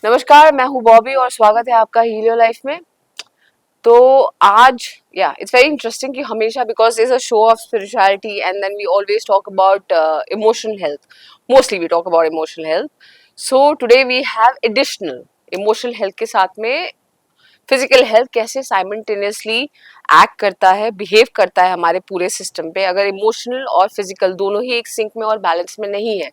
नमस्कार, मैं हूँ बॉबी और स्वागत है आपका हील योर लाइफ में। तो आज इट्स वेरी इंटरेस्टिंग कि हमेशा because is a show of spirituality and then we always talk about emotional health, mostly we talk about emotional health. So today we have additional emotional health के साथ में physical health कैसे simultaneously act करता है, behave करता है हमारे पूरे सिस्टम पे। अगर इमोशनल और फिजिकल दोनों ही एक सिंक में और बैलेंस में नहीं है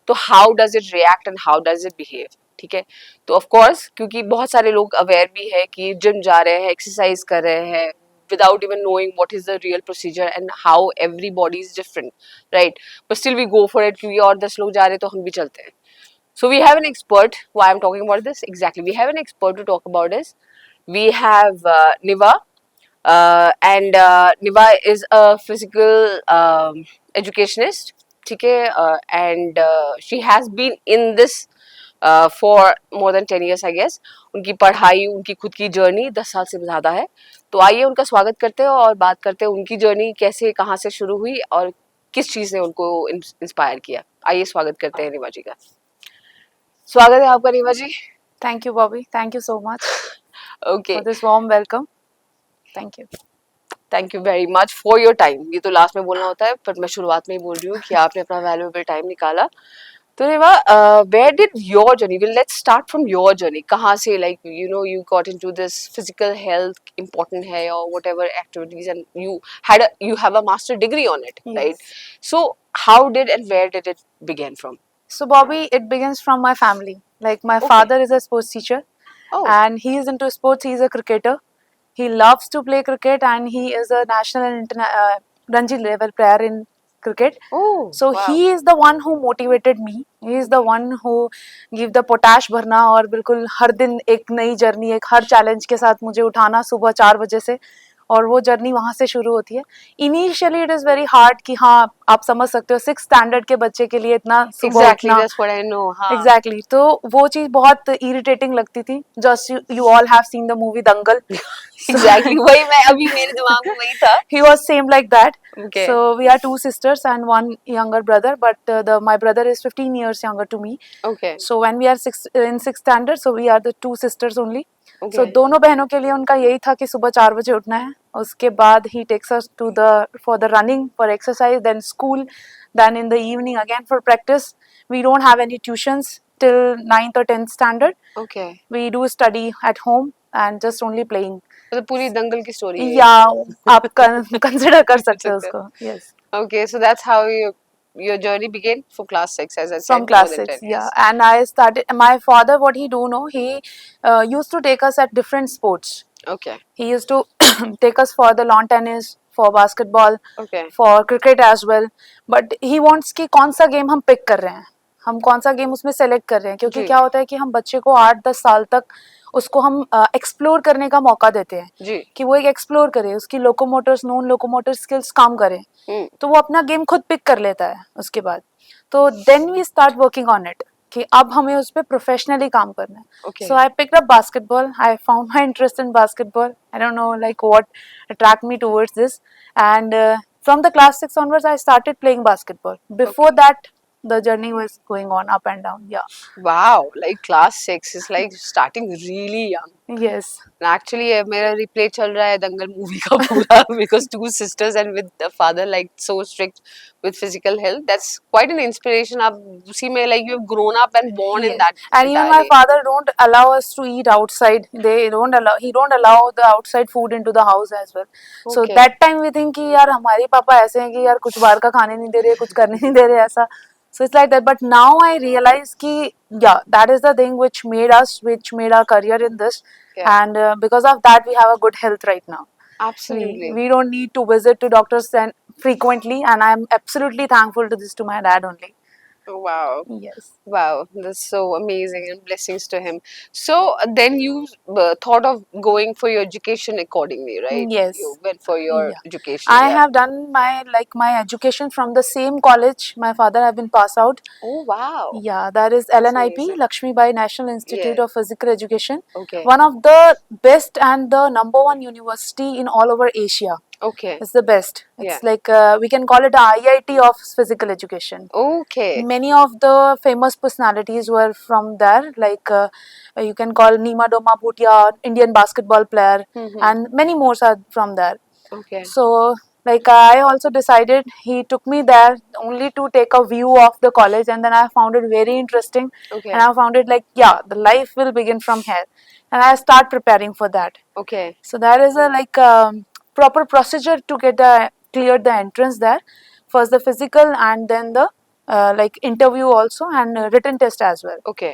तो how does it react and how does it behave. ठीक है, तो ऑफ कोर्स क्योंकि बहुत सारे लोग अवेयर भी है कि जिम जा रहे हैं, एक्सरसाइज कर रहे हैं without even knowing what is the real procedure and how every body is different, right? But still we go for it क्योंकि और 10 लोग जा रहे हैं तो हम भी चलते हैं. So we have an expert. Why I'm talking about this? Exactly, we have an expert to talk about this. We have Niva, and Niva is a physical educationist. ठीक है, and she has been in this for more than 10 years I guess. उनकी पढ़ाई, उनकी खुद की journey 10 साल से ज़्यादा है. तो आइए उनका स्वागत करते हैं और बात करते हैं उनकी जर्नी कैसे, कहाँ से शुरू हुई और किस चीज़ ने उनको इंस्पायर किया. आइए स्वागत करते हैं निवा जी का. स्वागत है आपका निवा जी. Thank you, Bobby. Thank you so much Okay. for this warm welcome. Thank you. Thank you very much for your time. ये तो लास्ट में बोलना होता है पर मैं शुरुआत में ही बोल रही हूँ कि आपने अपना वैल्यूएबल टाइम निकाला. तो Niva, where did your journey, well let's start from your journey. कहाँ से like you got into this physical health important है और whatever activities and you have a master degree on it, Yes. right? So how did and where did it begin from? So, Bobby, it begins from my family. Like, my Okay. father is a sports teacher Oh, and he is into sports. He is a cricketer. He loves to play cricket and he is a national and Ranji level player in cricket. oh, So wow. he is the one who motivated me. He is the one who give the potash भरना और बिल्कुल हर दिन एक नई journey, एक हर challenge के साथ मुझे उठाना सुबह 4 बजे से, और वो जर्नी वहाँ से शुरू होती है. Initially it is very hard कि हाँ, आप समझ सकते हो 6 स्टैंडर्ड के बच्चे के लिए इतना सुबह Exactly, उठना. that's what I know. हाँ. एग्जैक्टली तो वो चीज़ बहुत इरिटेटिंग लगती थी. Just you all have seen the movie Dangal. Exactly, वही मैं अभी मेरे दिमाग में वही था. He was same like that. Okay. So we are 2 sisters and 1 younger brother, but my brother is 15 years younger to me. Okay. So when we are in 6th standard, so we are the 2 sisters only. Okay. So दोनों बहनों के लिए उनका यही था कि सुबह 4 बजे उठना है. उसके बाद he takes us to for the running, for exercise, then school, then in the evening again for practice. We don't have any tuitions till 9th or 10th standard. Okay. We do study at home and just only playing. मतलब पूरी दंगल की story है. या आप consider कर सकते हो उसको. Yes. Okay, so that's how your journey began for class 6, as I said. From class more than 6, 10 yeah. years. And I started, my father, what he do know, he used to take us at different sports. Okay. He used to take us for the lawn tennis, for basketball, Okay. for cricket as well. But he wants कि कौन सा game हम pick कर रहे हैं, हम कौन सा गेम उसमें सेलेक्ट कर रहे हैं. क्योंकि जी. क्या होता है कि हम बच्चे को 8-10 साल तक उसको हम एक्सप्लोर करने का मौका देते हैं जी. कि वो एक एक्सप्लोर करे, उसकी लोकोमोटर्स, नॉन लोकोमोटर स्किल्स काम करें. तो वो अपना गेम खुद पिक कर लेता है उसके बाद. तो then we start working on it कि अब हमें उस पर प्रोफेशनली काम करना है. Okay. So I picked up basketball. I found my interest in basketball. I don't know like what attracted me towards this. And from the class 6 onwards, I started playing basketball. Before that, the journey was going on up and down. Yeah. Wow, like class 6 is like starting really young. Yes. And actually मेरा replay चल रहा है दंगल movie का पूरा because 2 sisters and with the father like so strict with physical health. That's quite an inspiration. आप उसी में like you have grown up and born in Yes. that. And even my father don't allow us to eat outside. He don't allow the outside food into the house as well. So Okay. that time we think कि यार हमारे पापा ऐसे हैं कि यार कुछ बाहर का खाने नहीं दे रहे, कुछ करने नहीं दे रहे ऐसा. So it's like that. But now I realize कि yeah, that is the thing which made our career in this. Yeah. And because of that we have a good health right now. Absolutely. We don't need to visit to doctors and frequently, and I'm absolutely thankful to this to my dad only. Wow. Yes. Wow, that's so amazing and blessings to him. So then you thought of going for your education accordingly, right? Yes. You went for your Yeah. education. I yeah. have done my education from the same college my father have been passed out. Oh wow. Yeah, that is LNIP, amazing. Lakshmi Bai National Institute Yeah. of Physical Education. Okay. One of the best and the number one university in all over Asia. Okay. It's the best. It's Yeah. like we can call it a IIT of physical education. Okay. Many of the famous personalities were from there, like you can call Nima Doma Bhutia, Indian basketball player, Mhm. and many more are from there. Okay. So, like I also decided, he took me there only to take a view of the college, and then I found it very interesting, Okay. and I found it like, yeah, the life will begin from here, and I start preparing for that. Okay. So there is a like proper procedure to get the clear the entrance there. First the physical, and then the like interview also, and written test as well. Okay.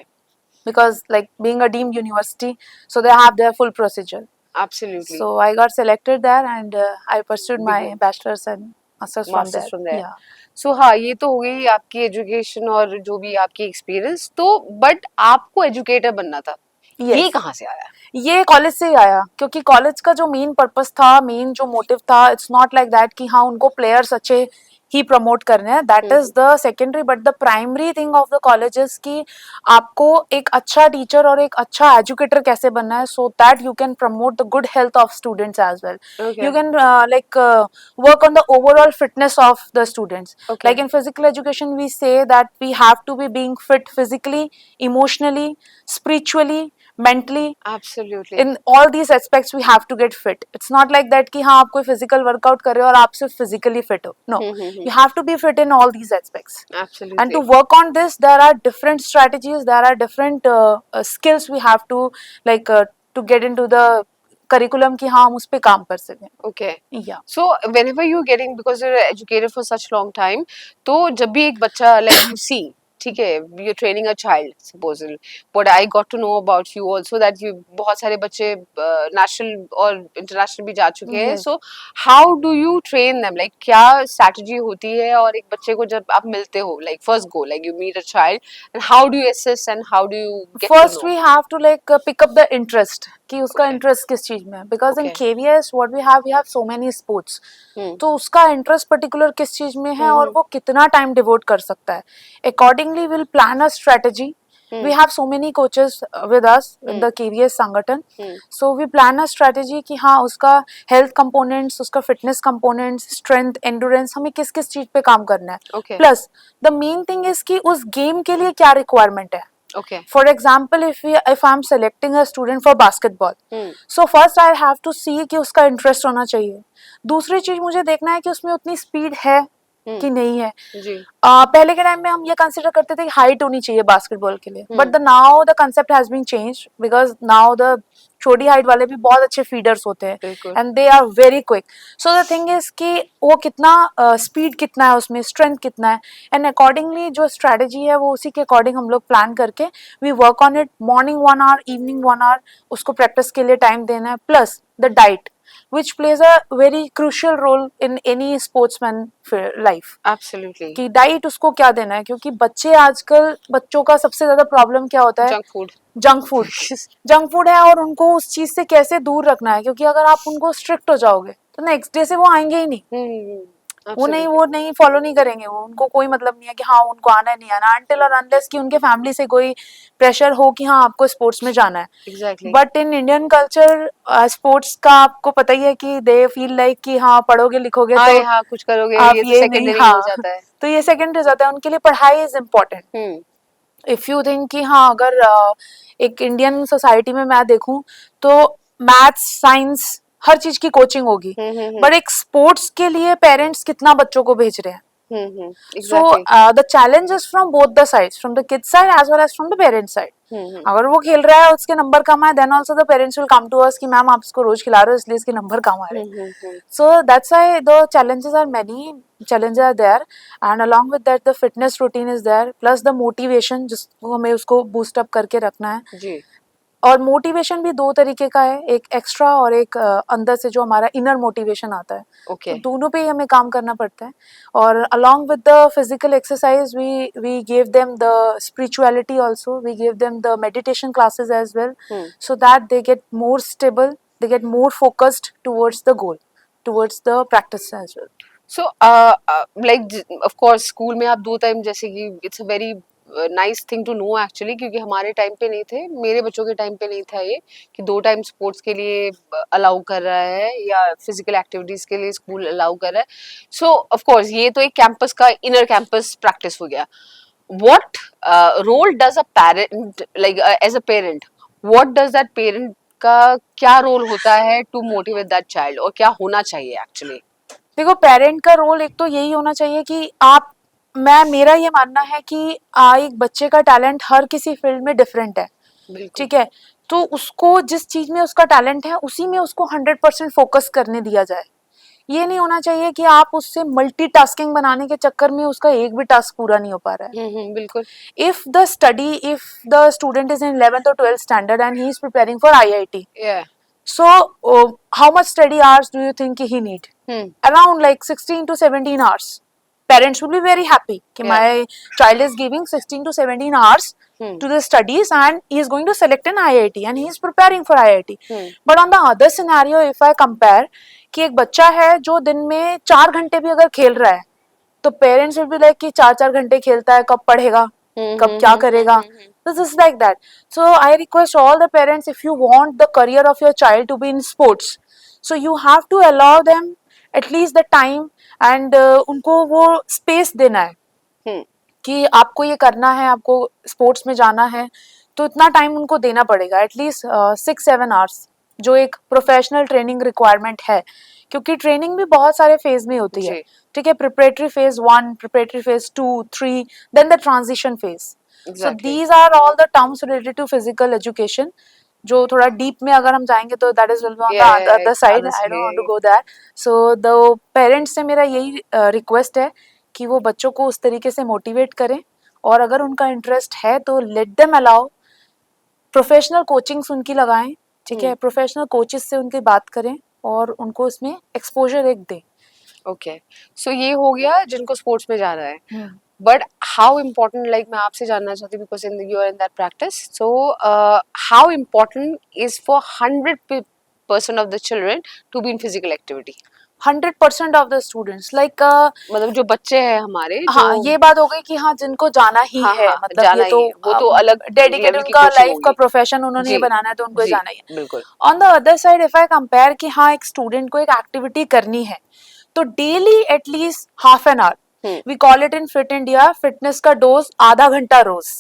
Because like being a deemed university, so they have their full procedure. Absolutely. So I got selected there, and I pursued my Begin. bachelor's and master's from Masters there. from there. Yeah. सो हाँ, ये तो हो गई आपकी education और जो भी आपकी एक्सपीरियंस। तो बट आपको एजुकेटर बनना था, ये Yes. कहाँ से आया? ये कॉलेज से ही आया, क्योंकि कॉलेज का जो मेन पर्पस था, मेन जो मोटिव था, इट्स नॉट लाइक दैट कि हाँ उनको प्लेयर्स अच्छे ही प्रमोट करने हैं, that is the secondary, but the primary thing of the college is कि आपको एक अच्छा टीचर और एक अच्छा एजुकेटर कैसे बनना है, so that you can promote the good health of students as well. Okay. You can like work on the overall fitness of the students. Okay. Like in physical education we say that we have to be being fit physically, emotionally, spiritually, mentally. Absolutely. In all these aspects we have to get fit. It's not like that कि हाँ आप कोई physical workout कर रहे हो और आप सिर्फ physically fit हो. No, you have to be fit in all these aspects. Absolutely. And to work on this, there are different strategies, there are different skills we have to like to get into the curriculum कि हाँ हम उस पे काम कर सकें. Okay. Yeah. So whenever you're getting, because you're educated for such long time, तो जब भी एक बच्चा like you see, ठीक है, you're training a child, supposedly. But I got to know about you also that you बहुत सारे बच्चे national और international भी जा चुके हैं. Yes. So how do you train them? Like क्या strategy होती है और एक बच्चे को जब आप मिलते हो, like first go, like you meet a child, and how do you assess and how do you get First to know? we have to like pick up the interest कि उसका Okay. interest किस चीज में है, because in Okay. KVS what we have so many sports. तो उसका interest particular किस चीज में है और वो कितना टाइम डिवोट कर सकता है, accordingly will plan a strategy. We have so many coaches with us in the KVS संगठन, so we plan a strategy कि हाँ उसका health components, उसका fitness components, strength, endurance, हमें किस किस चीज पे काम करना है. Okay. Plus the main thing is कि उस गेम के लिए क्या requirement है. Okay. For example, if I'm selecting a student for basketball, so first I have to see कि उसका interest होना चाहिए. दूसरी चीज मुझे देखना है कि उसमें उतनी स्पीड है कि नहीं है. जी. पहले के टाइम में हम ये कंसिडर करते थे कि हाइट होनी चाहिए बास्केटबॉल के लिए, but the now the concept has been change, because now the छोटी हाइट वाले भी बहुत अच्छे फीडर्स होते हैं बिल्कुल. And they are very quick. So the thing is कि वो कितना स्पीड कितना है उसमें, स्ट्रेंथ कितना है, एंड अकॉर्डिंगली जो स्ट्रेटेजी है वो उसी के अकॉर्डिंग हम लोग प्लान करके we work on it. Morning 1 hour, evening 1 hour उसको प्रैक्टिस के लिए टाइम देना है, plus the diet which plays a very crucial role in any sportsman life. Absolutely. कि डाइट उसको क्या देना है, क्योंकि बच्चे आजकल, बच्चों का सबसे ज्यादा प्रॉब्लम क्या होता है, junk food. Junk food. Junk food है और उनको उस चीज से कैसे दूर रखना है, क्योंकि अगर आप उनको स्ट्रिक्ट हो जाओगे तो नेक्स्ट डे से वो आएंगे ही नहीं. वो नहीं फॉलो नहीं करेंगे, वो उनको कोई मतलब नहीं है कि हाँ उनको आना है नहीं आना, अनटिल और अनलेस कि उनके फैमिली से कोई प्रेशर हो कि हाँ आपको स्पोर्ट्स में जाना है. Exactly. But in Indian culture sports का आपको पता ही है कि दे फील लाइक कि हाँ पढ़ोगे लिखोगे हाँ, तो हाँ, कुछ करोगे आप ये तो ये नहीं, सेकेंडरी हाँ हो जाता है. तो ये सेकेंडरी जाता है उनके लिए. पढ़ाई is important. If you think कि हाँ अगर एक इंडियन सोसाइटी में मैं देखूं तो मैथ्स, साइंस, हर चीज की कोचिंग होगी, बट एक स्पोर्ट्स के लिए पेरेंट्स कितना बच्चों को भेज रहे हैं. So the challenge is from both the sides, from the kids side as well as from the parents side. अगर वो खेल रहा है उसके नंबर कम आए, then also the parents will come to us कि मैम आप इसको रोज खिला रहे हो इसलिए इसके नंबर कम आ रहे हैं. So that's why the challenges are many. Challenges are there, and along with that the fitness routine is there, plus the motivation जिसको हमें उसको boost up करके रखना है. जी. और मोटिवेशन भी दो तरीके का है, एक एक्स्ट्रा और एक अंदर से जो हमारा इनर मोटिवेशन आता है. Okay. तो दोनों पे ही हमें काम करना पड़ता है. और along with the physical exercise we give them the spirituality also, we give them the meditation classes as well, so that they get more stable, they get more focused towards the goal, towards the practice as well. So like of course school में आप 2 time, जैसे कि it's a very nice thing to know actually, क्योंकि हमारे time पे नहीं थे, मेरे बच्चों के टाइम पे नहीं था ये कि 2 टाइम स्पोर्ट्स के लिए अलाउ कर रहा है या फिजिकल एक्टिविटीज के लिए स्कूल अलाउ कर रहा है. सो ऑफ कोर्स ये तो एक कैंपस का इनर कैंपस प्रैक्टिस हो गया. What role does a parent, like as a parent, what does that parent का क्या रोल होता है टू मोटिवेट दैट चाइल्ड, और क्या होना चाहिए एक्चुअली? देखो, पेरेंट का रोल एक तो यही होना चाहिए कि मेरा ये मानना है कि एक बच्चे का टैलेंट हर किसी फील्ड में डिफरेंट है. बिल्कुल. ठीक है, तो उसको जिस चीज में उसका टैलेंट है उसी में उसको 100% फोकस करने दिया जाए. ये नहीं होना चाहिए कि आप उससे मल्टीटास्किंग बनाने के चक्कर में उसका एक भी टास्क पूरा नहीं हो पा रहा है. बिल्कुल. If the student is in 11th or 12th standard and he is preparing for IIT, Yeah. so how much study hours do you think he need? Around like 16 to 17 hours. Parents will be very happy कि Yeah. my child is giving 16 to 17 hours to the studies and he is going to select an IIT and he is preparing for IIT. But on the other scenario, if I compare कि एक बच्चा है जो दिन में 4 घंटे भी अगर खेल रहा है, तो पेरेंट्स विल बी लाइक कि 4-4 घंटे खेलता है, कब पढ़ेगा, कब क्या करेगा. This is like that. So I request all the parents, if you want the career of your child to be in sports, so you have to allow them at least the time and उनको वो space देना है कि आपको ये करना है, आपको स्पोर्ट्स में जाना है, तो इतना टाइम उनको देना पड़ेगा, एटलीस्ट 6-7 आवर्स, जो एक प्रोफेशनल ट्रेनिंग रिक्वायरमेंट है, क्योंकि ट्रेनिंग भी बहुत सारे फेज में होती है. ठीक है, preparatory phase 1, preparatory phase 2, 3, then the transition phase. So these are all the terms related to physical education, जो थोड़ा डीप में अगर हम जाएंगे तो that is will be on the other side. I don't want to go that. So the parents से मेरा यही रिक्वेस्ट है कि वो बच्चों को उस तरीके से मोटिवेट करें, और अगर उनका इंटरेस्ट है तो let them allow. Professional coachings उनकी लगाएं. ठीक है, प्रोफेशनल कोचेस से उनकी बात करें और उनको इसमें एक्सपोजर एक दें. ओके, सो ये हो गया जिनको स्पोर्ट्स में जाना है. बट हाउ इम्पोर्टेंट, लाइक मैं आपसे जानना चाहती हूँ because in you are in that practice, so how important is for 100% of the children to be in physical activity? 100% of the students like मतलब जो बच्चे हैं हमारे, हाँ, ये बात हो गई कि हाँ जिनको जाना ही है, मतलब जाना ये तो वो तो अलग डेडिकेटेड, उनका लाइफ का प्रोफेशन उन्होंने ये बनाना है, तो उनको जाना ही है. बिल्कुल. On the other side if I compare कि हाँ एक स्टूडेंट को एक एक्टिविटी करनी है, तो daily at least half an hour, we call it in fit India fitness का डोज आधा घंटा रोज.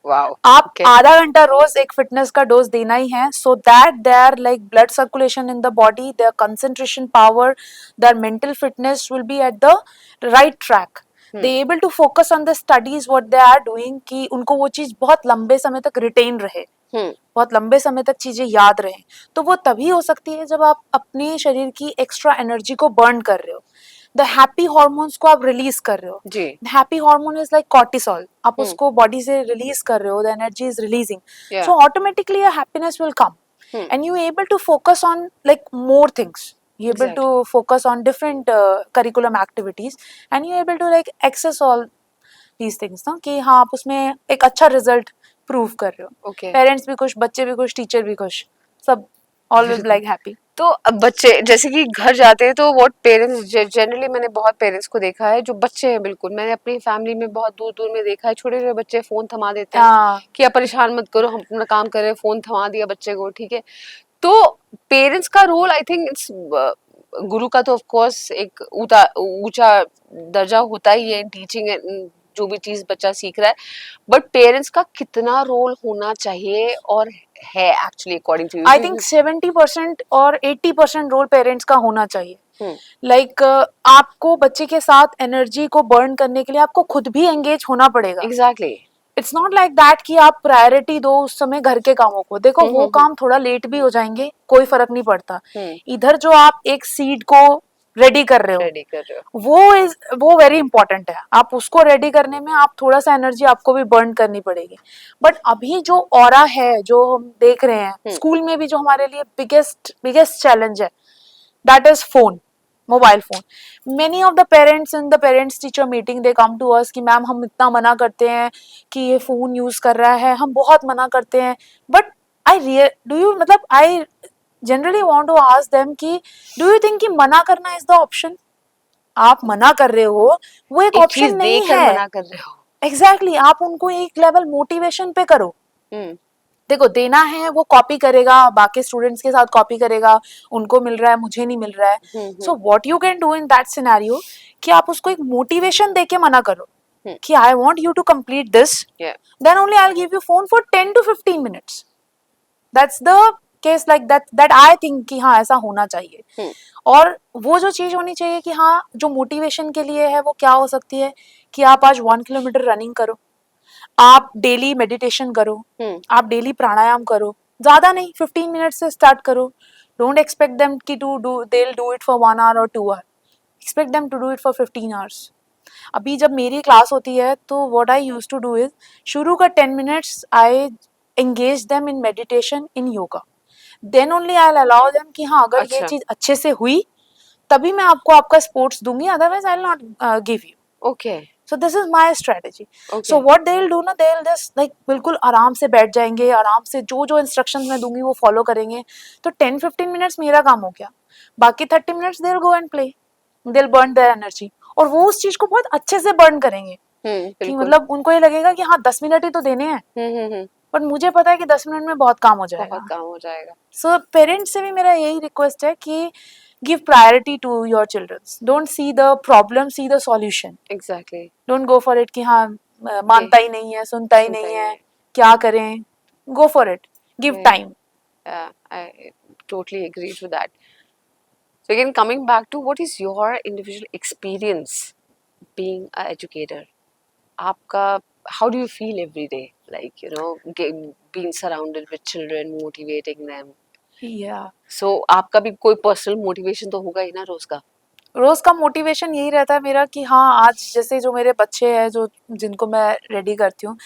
Wow. आप आधा घंटा रोज एक फिटनेस का डोज देना ही है, so that their like blood circulation in the body, their concentration power, their mental fitness will be at the right track. They able to focus on the studies what they are doing, कि उनको वो चीज बहुत लंबे समय तक retain रहे, बहुत लंबे समय तक चीजें याद रहें. तो वो तभी हो सकती है जब आप अपने शरीर की एक्स्ट्रा एनर्जी को बर्न कर रहे हो, द हैप्पी हॉर्मोन्स को आप रिलीज कर रहे हो. Happy hormone is like cortisol, आप उसको बॉडी से रिलीज कर रहे हो, the energy is releasing, so automatically a happiness will come and you able to focus on like more things. You able to focus on different curriculum activities and you able to like access all these things ना, कि हाँ आप उसमें एक अच्छा result prove कर रहे हो. पेरेंट्स भी खुश, बच्चे भी खुश, टीचर भी खुश, सब all will be like happy. तो अब बच्चे जैसे कि घर जाते हैं तो व्हाट पेरेंट्स, जनरली मैंने बहुत पेरेंट्स को देखा है जो बच्चे हैं, बिल्कुल मैंने अपनी फैमिली में बहुत दूर दूर में देखा है, छोटे छोटे बच्चे फोन थमा देते हैं कि आप परेशान मत करो, हम अपना काम कर रहे हैं, फोन थमा दिया बच्चे को. ठीक है, तो पेरेंट्स का रोल आई थिंक इट्स, गुरु का तो ऑफ कोर्स एक ऊंचा दर्जा होता ही है इन टीचिंग, जो भी चीज बच्चा सीख रहा है, बट पेरेंट्स का कितना रोल होना चाहिए और है actually according to you? I think 70% और 80% रोल पेरेंट्स का होना चाहिए. लाइक आपको बच्चे के साथ एनर्जी को बर्न करने के लिए आपको खुद भी एंगेज होना पड़ेगा. Exactly. It's not like that कि आप प्रायोरिटी दो उस समय घर के कामों को. देखो वो काम थोड़ा लेट भी हो जाएंगे, कोई फर्क नहीं पड़ता. इधर जो आप एक सीड को रेडी कर रहे हो, वो वेरी इंपॉर्टेंट है. आप उसको रेडी करने में आप थोड़ा सा एनर्जी आपको भी बर्न करनी पड़ेगी. बट अभी जो ऑरा है, जो हम देख रहे हैं स्कूल में भी, जो हमारे लिए बिगेस्ट चैलेंज है, that is phone, mobile phone. Many of the parents in the parents teacher meeting they come to us कि मैम हम इतना मना करते हैं कि ये फोन यूज कर रहा है, हम बहुत मना करते हैं. But I generally want to ask them कि डू यू थिंक कि मना करना इज द ऑप्शन? आप मना कर रहे हो, वो एक ऑप्शन नहीं है. मना कर रहे हो, एग्जैक्टली आप उनको एक लेवल मोटिवेशन पे करो. Hmm. देखो देना है वो कॉपी करेगा, बाकी स्टूडेंट्स के साथ कॉपी करेगा, उनको मिल रहा है मुझे नहीं मिल रहा है. So what you can do in that scenario कि आप उसको एक मोटिवेशन दे के मना करो कि I want you to complete this, Yeah. Then only I will give you phone for 10 to 15 minutes. That's the case like that I think कि हाँ ऐसा होना चाहिए. और वो जो चीज होनी चाहिए कि हाँ जो मोटिवेशन के लिए है वो क्या हो सकती है कि आप आज 1 किलोमीटर रनिंग करो, आप डेली मेडिटेशन करो, आप डेली प्राणायाम करो, ज्यादा नहीं 15 मिनट से स्टार्ट करो. डोंट एक्सपेक्ट देम कि to do they will do it for 1 hour or 2 hour. Expect them to do it for 15 hours. अभी जब मेरी क्लास होती है तो what I used to do is शुरू का 10 minutes I engage them in meditation, in yoga. Then only I allow them कि हाँ अगर ये अच्छा. चीज अच्छे से हुई तभी मैं आपको आपका स्पोर्ट्स दूंगी, otherwise I will not give you. Okay. So this is my strategy. Okay. So what they'll do ना, they'll just like बिल्कुल आराम से बैठ जाएंगे, आराम से जो जो इंस्ट्रक्शंस मैं दूंगी वो फॉलो करेंगे. तो 10-15 मिनट्स मेरा काम हो गया, बाकी 30 minutes they'll go and play, they'll burn their energy. और वो उस चीज को बहुत अच्छे से बर्न करेंगे कि बिल्कुल. मतलब उनको ये लगेगा कि हाँ 10 मिनट ही तो देने हैं, पर मुझे पता है कि 10 मिनट में बहुत काम हो जाएगा. बहुत काम हो जाएगा. सो पेरेंट्स से भी मेरा यही रिक्वेस्ट है कि give priority to your children. Don't see the problem, see the solution. Exactly. Don't go for it कि हाँ मानता ही नहीं है, सुनता ही नहीं है, क्या करें. Go for it. Give time. Yeah, I totally agree to that. So again, coming back to what is your individual experience being an educator? आपका, how do you feel every day? Like, you know, being surrounded with children, motivating them. Yeah. So आपका भी कोई personal motivation तो होगा ही ना रोज का. रोज का motivation यही रहता है मेरा कि हाँ आज जैसे जो मेरे बच्चे हैं जो जिनको मैं रेडी करती हूँ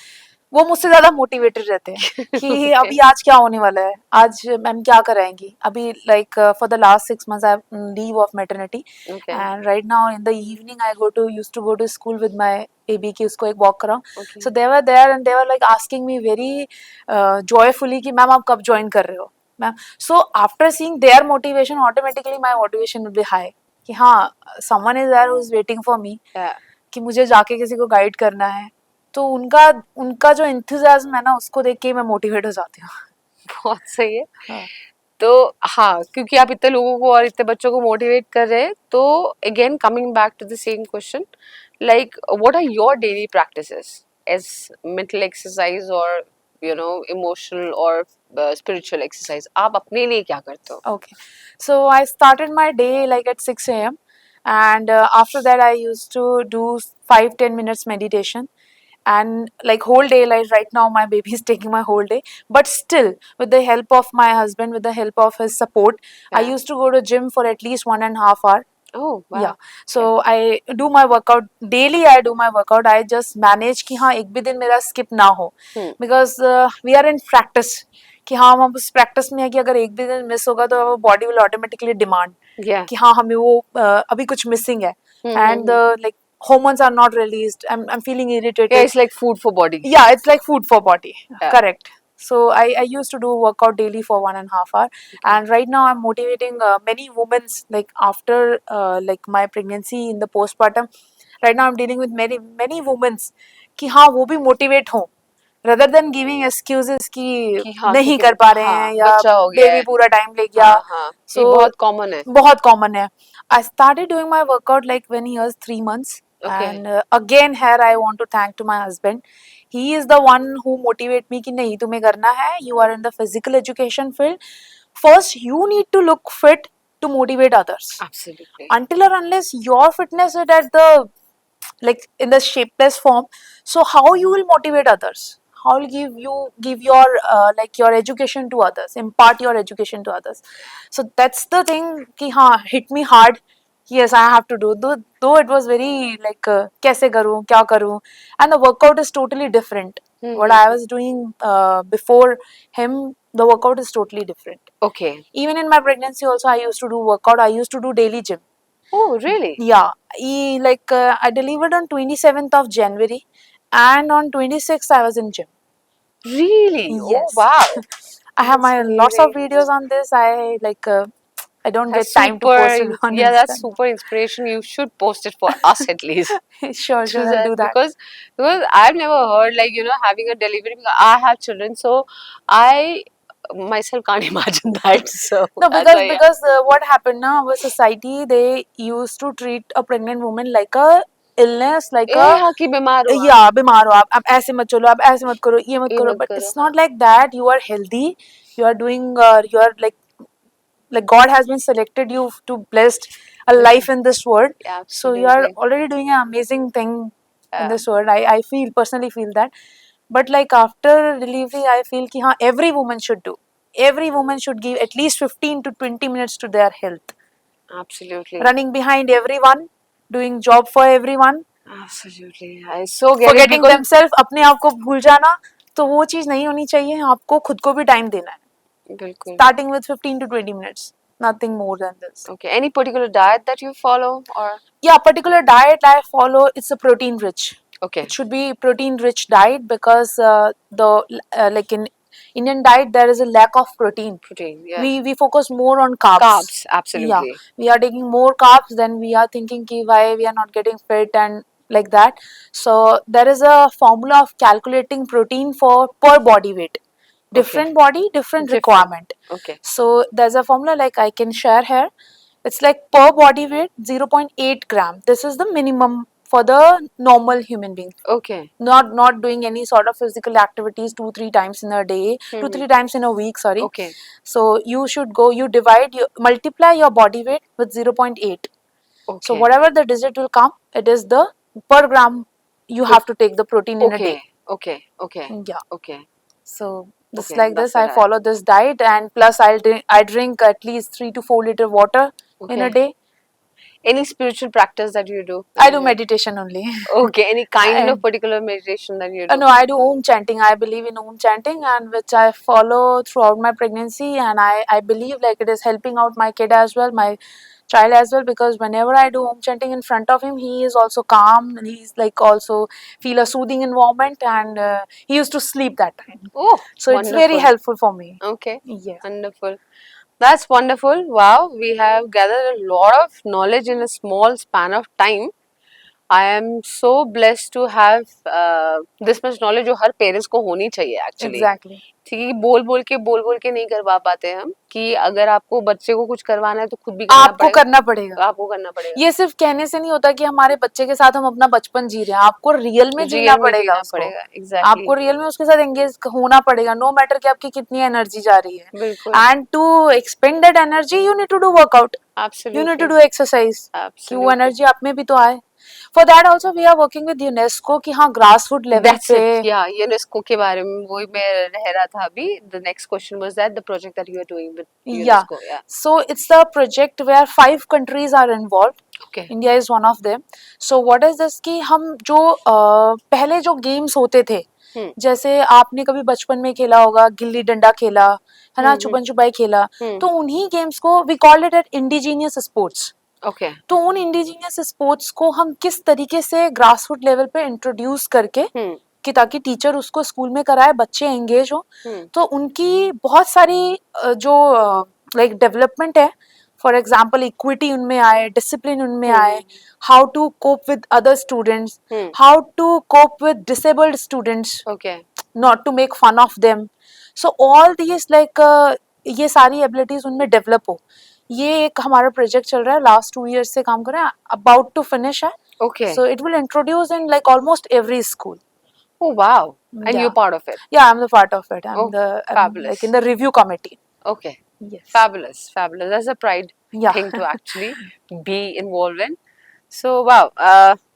वो मुझसे ज्यादा मोटिवेटेड रहते हैं कि अभी आज क्या होने वाला है, आज मैम क्या कराएंगी. अभी like for the last 6 months I have leave off maternity Okay. And right now in the evening I used to go to school with my baby कि उसको एक वॉक कराऊं. Okay. So they were there and they were like asking me very joyfully कि ma'am आप कब join कर रहे हो ma'am. So after seeing their motivation automatically my motivation will be high कि हाँ someone is there who is waiting for me Yeah. कि मुझे जाके किसी को गाइड करना है. तो उनका उनका जो एंथुसियाज्म है ना उसको देख के मैं मोटिवेट हो जाती हूँ. बहुत सही है. हाँ. तो हाँ, क्योंकि आप इतने लोगों को और इतने बच्चों को मोटिवेट कर रहे हैं, तो again coming back to the same question, like what are your daily practices as mental exercise और यू नो इमोशनल और स्पिरिचुअल एक्सरसाइज, आप अपने लिए क्या करते हो? Okay. So I started my day like at 6 a.m. and after that I used to do 5-10 minutes meditation and like whole day, like right now my baby is taking my whole day, but still with the help of my husband, with the help of his support, I Yeah. used to go to gym for at least 1.5 hour. Oh, wow. Yeah. So I do my workout daily. I do my workout. I just manage कि हाँ एक भी दिन मेरा skip ना हो because we are in practice कि हाँ हम उस practice में है कि अगर एक भी दिन miss होगा तो body will automatically demand Yeah. कि हाँ हमें वो अभी कुछ missing है and like hormones are not released. I'm feeling irritated. Yeah, it's like food for body. Yeah, it's like food for body. Yeah. Correct. So I used to do workout daily for 1.5 hour, and right now I'm motivating many women like after like my pregnancy in the postpartum. Right now I'm dealing with many women कि हाँ वो भी motivate हो rather than giving excuses कि हाँ, नहीं क्योंकि कर पा रहे हाँ, हैं या बच्चा हो गया baby है. पूरा time ले गया. हाँ, हाँ, ये बहुत common है. बहुत common है. I started doing my workout like when he was 3 months. Okay. And again here I want to thank to my husband. He is the one who motivate me कि नहीं तुम्हें करना है. You are in the physical education field. First you need to look fit to motivate others. Absolutely. Until or unless your fitness is at the like in the shapeless form, so how you will motivate others? How will give your like your education to others, impart your education to others? So that's the thing कि हाँ hit me hard. Yes, I have to do. Though it was very like कैसे करूँ क्या करूँ, and the workout is totally different. What I was doing before him, the workout is totally different. Okay. Even in my pregnancy also I used to do workout. I used to do daily gym. Oh, really? Yeah, like I delivered on 27th of January, and on 26th I was in gym. Really? Yes. Oh, wow. I have my That's lots of amazing. videos on this. I like I don't That's get time to post it on yeah, that's Insta. super inspiration. You should post it for us at least. Sure, To I'll that do that. because I've never heard like having a delivery. Because I have children, so I myself can't imagine that. So No, that's why, yeah. because what happened now, our society, they used to treat a pregnant woman like a illness, like A a हाँ कि बीमार हो आप, या बीमार हो आप ऐसे मत चलो, आप ऐसे मत करो, ये मत ये करो, मत but करो, it's हाँ. not like that. You are healthy, you are doing, you are like God has been selected you to blessed a बिल्कुल, life in this world, so you are absolutely, already doing an amazing thing in yeah. this world. I feel personally feel that, but like after delivery I feel ki हाँ, every woman should give at least 15 to 20 minutes to their health, Absolutely. running behind everyone, doing job for everyone, Absolutely. I so get it forgetting because themselves, अपने आप को भूल जाना, तो वो चीज नहीं होनी चाहिए. आपको खुद को भी टाइम देना है, बिल्कुल. starting with 15 to 20 minutes, nothing more than this. Okay. Any particular diet that you follow or Yeah, particular diet I follow, it's a protein rich. okay. It should be protein rich diet because the like in Indian diet there is a lack of protein. Protein, yeah. We focus more on carbs. Carbs, Yeah, absolutely. we are taking more carbs, then we are thinking ki why we are not getting fit and like that. So there is a formula of calculating protein for per body weight. Okay. Different body, different Different. requirement. Okay. So there's a formula like I can share here. It's like per body weight 0.8 gram. This is the minimum for the normal human being. Okay. Not doing any sort of physical activities 2-3 times in a day, 2-3 times in a week, sorry. Okay. So you should go, you divide, you multiply your body weight with 0.8. So Okay. whatever the digit will come, it is the per gram you have to take the protein in a day. Okay. Okay. Yeah. Okay. So this Okay. like That's this, the I diet. follow this diet, and plus I drink at least 3 to 4 liter water in a Okay. day. Any spiritual practice that you do? I do meditation only. Okay. Any kind of And particular meditation that you do? no, I do Om chanting. I believe in Om chanting, and which I follow throughout my pregnancy. And I believe like it is helping out my kid as well, my child as well, because whenever I do Om chanting in front of him, he is also calm and he's like also feel a soothing environment, and he used to sleep that time. Oh, So it's very wonderful. helpful for me. Okay. Yeah. Wonderful. That's wonderful. Wow, we have gathered a lot of knowledge in a small span of time. I am so blessed to have this much knowledge जो हर parents को होनी चाहिए actually. Exactly. ठीक है कि बोल बोल के नहीं करवा पाते हम कि अगर आपको बच्चे को कुछ करवाना है तो खुद भी करना आपको पड़ेगा. करना पड़ेगा. आपको करना पड़ेगा. ये सिर्फ कहने से नहीं होता कि हमारे बच्चे के साथ हम अपना बचपन जी रहे हैं. आपको रियल में जीना रियल में पड़ेगा जीना उसको. पड़ेगा. एग्जैक्टली. आपको रियल में उसके साथ एंगेज होना पड़ेगा, नो मैटर कि आपकी कितनी एनर्जी जा रही है. बिल्कुल. And to expand that energy you need to do workout, you need to do exercise, कि वो एनर्जी आप में भी तो आए. For that also we are working with UNESCO कि हाँ ग्रास रूट लेवल That's पे. it. Yeah, UNESCO के बारे में वही मैं रह रहा था अभी. The next question was that the project that you are doing with Yeah. UNESCO. Yeah. So it's the project where 5 countries are involved. Okay. India is one of them. So what is this कि हम जो पहले जो games होते थे, जैसे आपने कभी बचपन में खेला होगा, गिल्ली डंडा खेला है ना, छुपन छुपाई खेला, तो उन्हीं गेम्स को we called it at indigenous sports. Okay. तो उन इंडिजीनियस स्पोर्ट्स को हम किस तरीके से ग्रास रूट लेवल पे इंट्रोड्यूस करके कि ताकि टीचर उसको स्कूल में कराए, बच्चे एंगेज हो, तो उनकी बहुत सारी जो लाइक डेवलपमेंट है. फॉर एग्जाम्पल इक्विटी उनमें आए, डिसिप्लिन उनमें आए, how to cope with other students, how to cope with disabled students, Okay. Not to make fun of them. So all these like ये सारी एबिलिटीज उनमें डेवलप हो. ये एक हमारा प्रोजेक्ट चल रहा है, लास्ट 2 years से काम कर रहे हैं, अबाउट टू फिनिश है. Okay. So it will introduce in like almost every school. Oh wow. And Yeah. you're part of it. Yeah, I'm the part of it. I'm I'm fabulous. like in the review committee. Okay. Yes. Fabulous. Fabulous. That's a pride Yeah. thing to actually be involved in. So wow,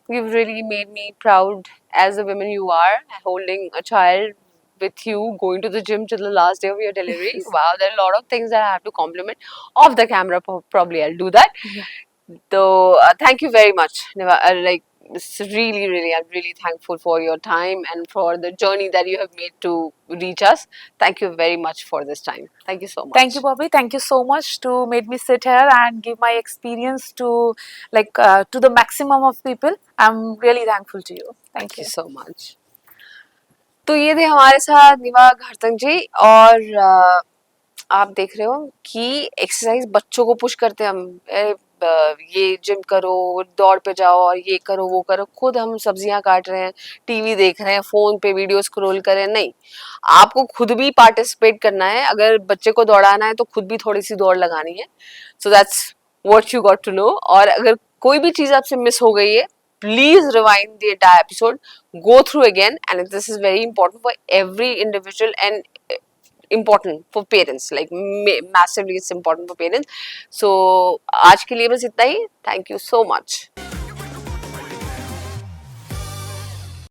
you've really made me proud as a woman you are, holding a child with you, going to the gym till the last day of your delivery. Wow, there are a lot of things that I have to compliment. Off the camera, probably I'll do that. Yeah. So thank you very much, Niva. Like it's really, I'm really thankful for your time and for the journey that you have made to reach us. Thank you very much for this time. Thank you so much. Thank you, Bobby. Thank you so much to made me sit here and give my experience to like to the maximum of people. I'm really thankful to you. Thank you so much. तो ये थे हमारे साथ निवा घारतंग जी. और आप देख रहे हो कि एक्सरसाइज बच्चों को पुश करते हैं हम, ये जिम करो, दौड़ पे जाओ और ये करो वो करो, खुद हम सब्जियां काट रहे हैं, टीवी देख रहे हैं, फोन पे वीडियो स्क्रॉल कर रहे हैं। नहीं, आपको खुद भी पार्टिसिपेट करना है। अगर बच्चे को दौड़ाना है तो खुद भी थोड़ी सी दौड़ लगानी है। So that's what you got to know. और अगर कोई भी चीज आपसे मिस हो गई है, please rewind the entire episode, go through again, and this is very important for every individual and important for parents, like massively it's important for parents. So आज के लिए बस इतना ही. Thank you so much.